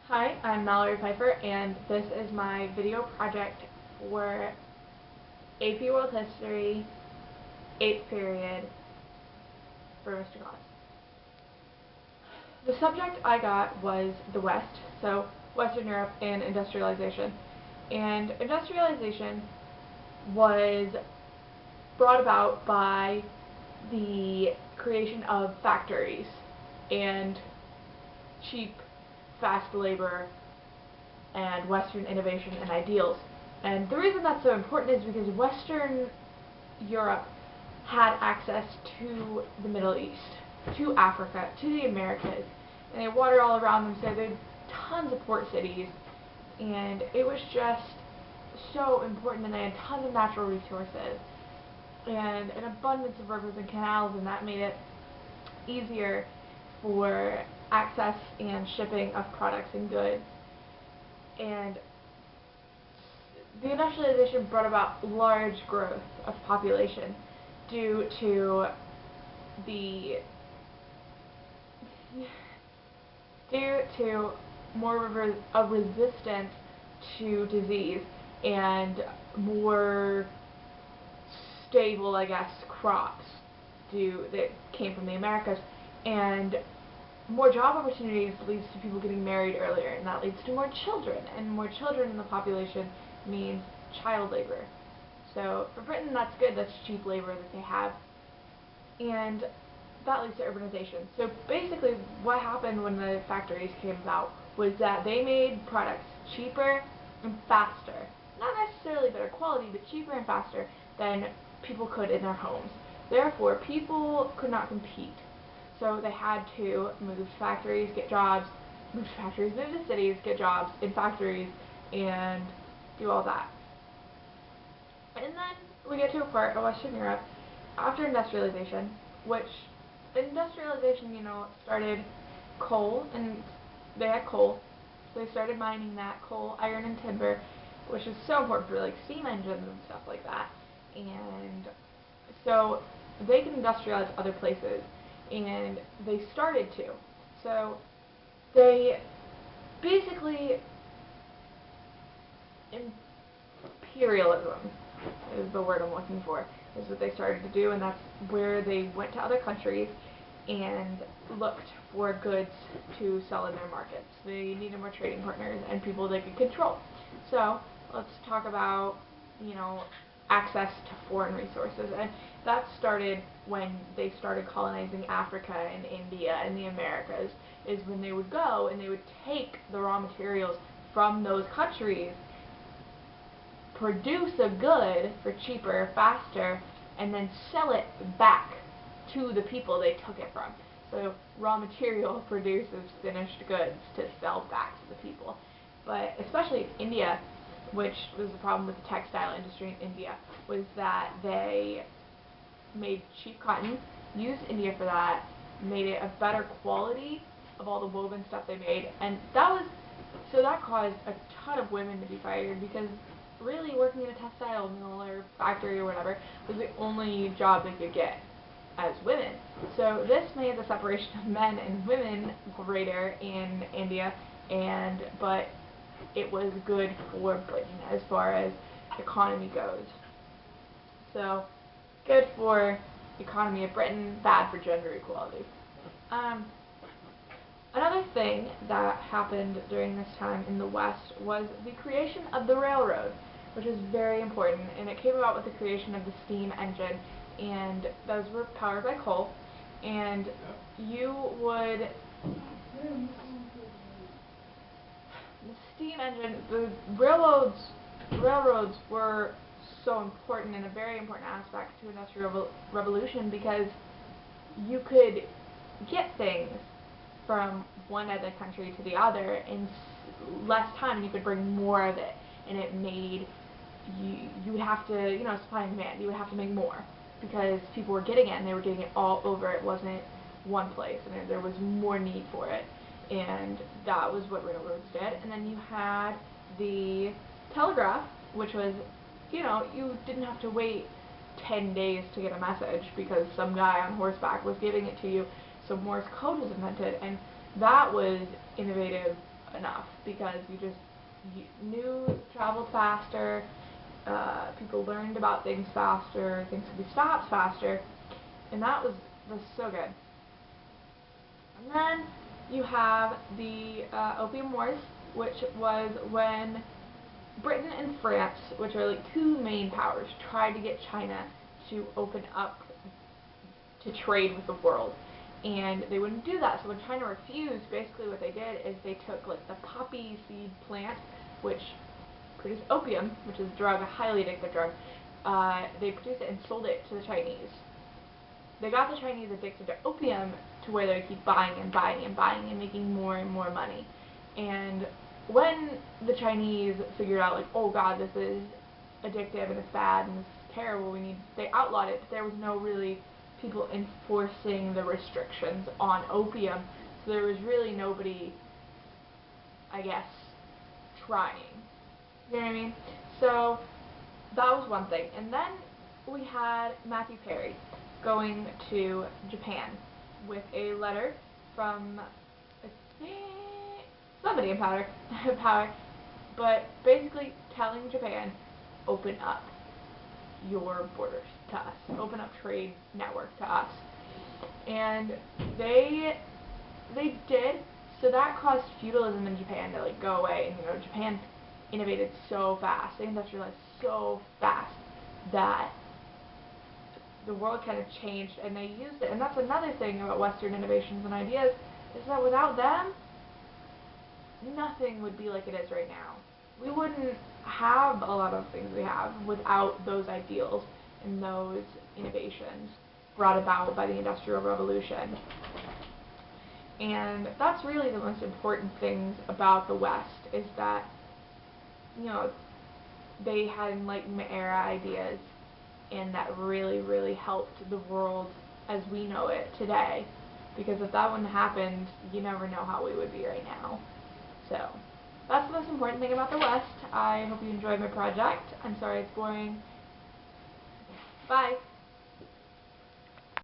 Hi, I'm Mallory Piper, and this is my video project for AP World History, 8th period, for Mr. Goss. The subject I got was the West, so Western Europe and industrialization. And industrialization was brought about by the creation of factories and cheap, fast labor and Western innovation and ideals. And the reason that's so important is because Western Europe had access to the Middle East, to Africa, to the Americas, and they had water all around them, so they had tons of port cities, and it was just so important, and they had tons of natural resources and an abundance of rivers and canals, and that made it easier for access and shipping of products and goods. And the industrialization brought about large growth of population due to the more of a resistance to disease and more stable, I guess, crops that came from the Americas, and more job opportunities leads to people getting married earlier, and that leads to more children, and more children in the population means child labor. So for Britain, that's good. That's cheap labor that they have, and that leads to urbanization. So basically what happened when the factories came about was that they made products cheaper and faster. Not necessarily better quality, but cheaper and faster than people could in their homes. Therefore, people could not compete. So they had to move to factories, get jobs, move to factories, move to cities, get jobs in factories, and do all that. And then we get to a part of Western Europe after industrialization, which industrialization, started coal, and they had coal, so they started mining that coal, iron, and timber, which is so important for like steam engines and stuff like that. And so they could industrialize other places, and they started to. So they basically, imperialism is the word I'm looking for, is what they started to do, and that's where they went to other countries and looked for goods to sell in their markets. They needed more trading partners and people they could control. So let's talk about, access to foreign resources, and that started when they started colonizing Africa and India and the Americas, is when they would go and they would take the raw materials from those countries, produce a good for cheaper, faster, and then sell it back to the people they took it from. So raw material produces finished goods to sell back to the people. But especially India, which was the problem with the textile industry in India, was that they made cheap cotton, used India for that, made it of better quality of all the woven stuff they made, and that caused a ton of women to be fired, because really working in a textile mill or factory or whatever was the only job they could get as women. So this made the separation of men and women greater in India, but it was good for Britain as far as economy goes. So good for economy of Britain, bad for gender equality. Another thing that happened during this time in the West was the creation of the railroad, which is very important, and it came about with the creation of the steam engine, and those were powered by coal, and the steam engine, the railroads were so important and a very important aspect to industrial revolution, because you could get things from one end of the country to the other in less time, and you could bring more of it, and it made you would have to, supply and demand, you would have to make more, because people were getting it, and they were getting it all over. It wasn't one place, and there was more need for it, and that was what railroads did. And then you had the telegraph, which was, you didn't have to wait 10 days to get a message because some guy on horseback was giving it to you. So Morse code was invented, and that was innovative enough because you knew traveled faster, people learned about things faster, things could be stopped faster, and that was so good. And then you have the Opium Wars, which was when Britain and France, which are like two main powers, tried to get China to open up to trade with the world. And they wouldn't do that, so when China refused, basically what they did is they took like the poppy seed plant, which produced opium, which is a drug, a highly addictive drug. They produced it and sold it to the Chinese. They got the Chinese addicted to opium to where they keep buying and buying and buying and making more and more money. And when the Chinese figured out, like, oh god, this is addictive and it's bad and it's terrible, they outlawed it, but there was no really people enforcing the restrictions on opium, so there was really nobody, I guess, trying. You know what I mean? So that was one thing. And then we had Matthew Perry going to Japan with a letter from somebody in power, but basically telling Japan, open up your borders to us, open up trade network to us. And they did, so that caused feudalism in Japan to like go away. And, you know, Japan innovated so fast, they industrialized so fast that the world kind of changed and they used it. And that's another thing about Western innovations and ideas, is that without them, nothing would be like it is right now. We wouldn't have a lot of things we have without those ideals and those innovations brought about by the Industrial Revolution. And that's really the most important things about the West, is that, you know, they had Enlightenment era ideas, and that really, really helped the world as we know it today. Because if that wouldn't have happened, you never know how we would be right now. So that's the most important thing about the West. I hope you enjoyed my project. I'm sorry it's boring. Bye.